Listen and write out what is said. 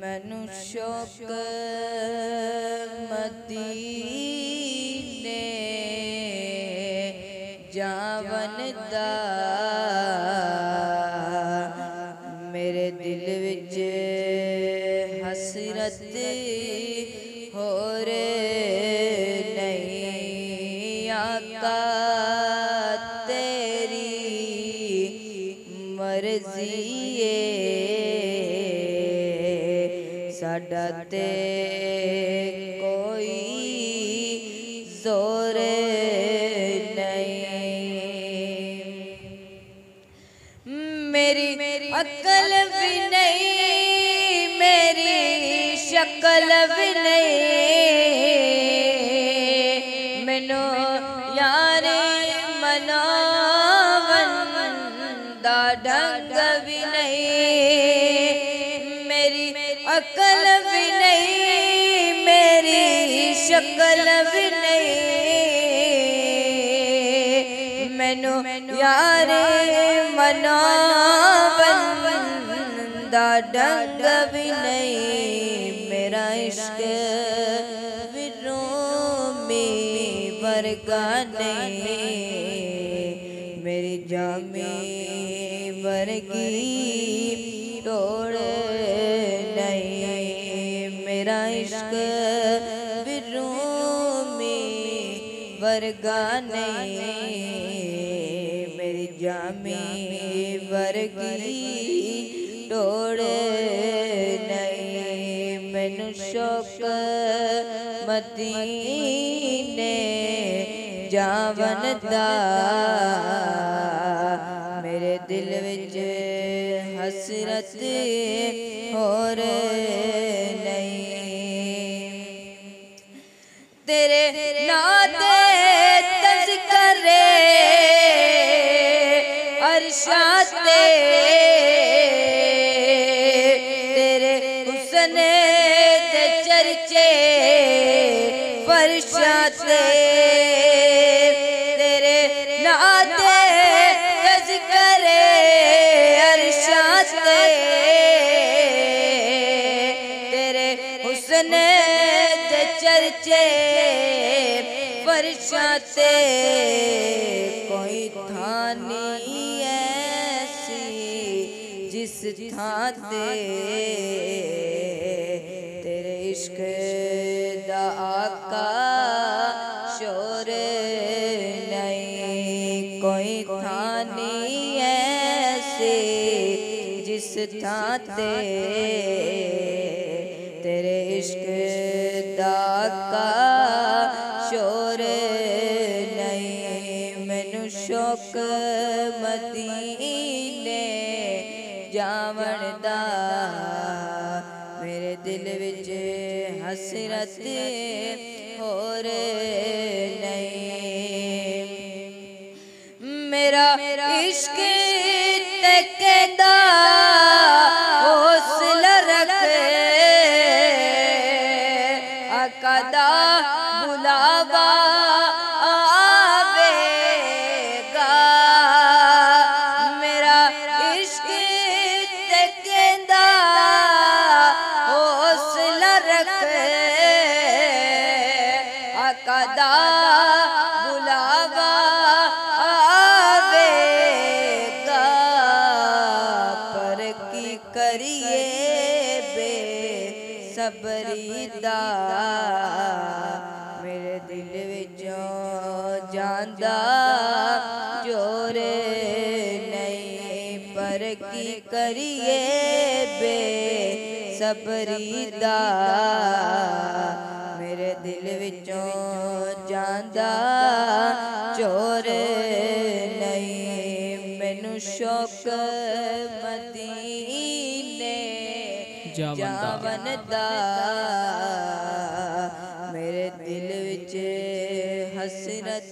मैनू शौक मदीने जावन दा मेरे दिल विच हसरत हो रे नहीं आका तेरी मर्जी साडा ते कोई जोर नहीं। मेरी अकल भी नहीं मेरी शक्ल भी नहीं मैनू यार मनावन दा ढंग भी नहीं। मेरी अकल भी नहीं मेरी शक्ल भी नहीं मैनू यार मनावन दा ढंग भी नहीं। मेरा इश्क विरोमी वर्गा नहीं मेरी जामी वर्गी तोड़ नहीं। मेरा इश्क विरोमी वर्गा नहीं मेरी जामी वर्गी तोड़ नहीं। मैनू शौक मदीने जावन दा मेरे दिल विच हसरत होर नहीं। तेरे नाते तज़किरे अरशाते तेरे हुस्न दे चर्चे फरशाते तेरे नाते तज़किरे अरशाते तेरे हुस्न दे चर्चे फरशाते कोई थानी ऐसी जिस थाते तेरे इश्क दा आका शोर नहीं। कोई थानी ऐसी जिस थाते तेरे इश्क दा आका शोर नहीं। मैनू शौक मदीने जावन दा मेरे दिल विच हसरत होर नहीं। मेरा इश्क ते कहदा हौसला रख आका दा बुलावा आवेगा। मेरा इश्क ते कहदा हौसला रख आका दा बुलावा आवेगा। पर की करिए बे सबरी दा मेरे दिल विचों जांदा जोर नहीं। पर की करिए बे सबरी दा मेरे दिल विचों जांदा जोर नहीं। मैनू शौक मदीने जावन दा मेरे दिल विच हसरत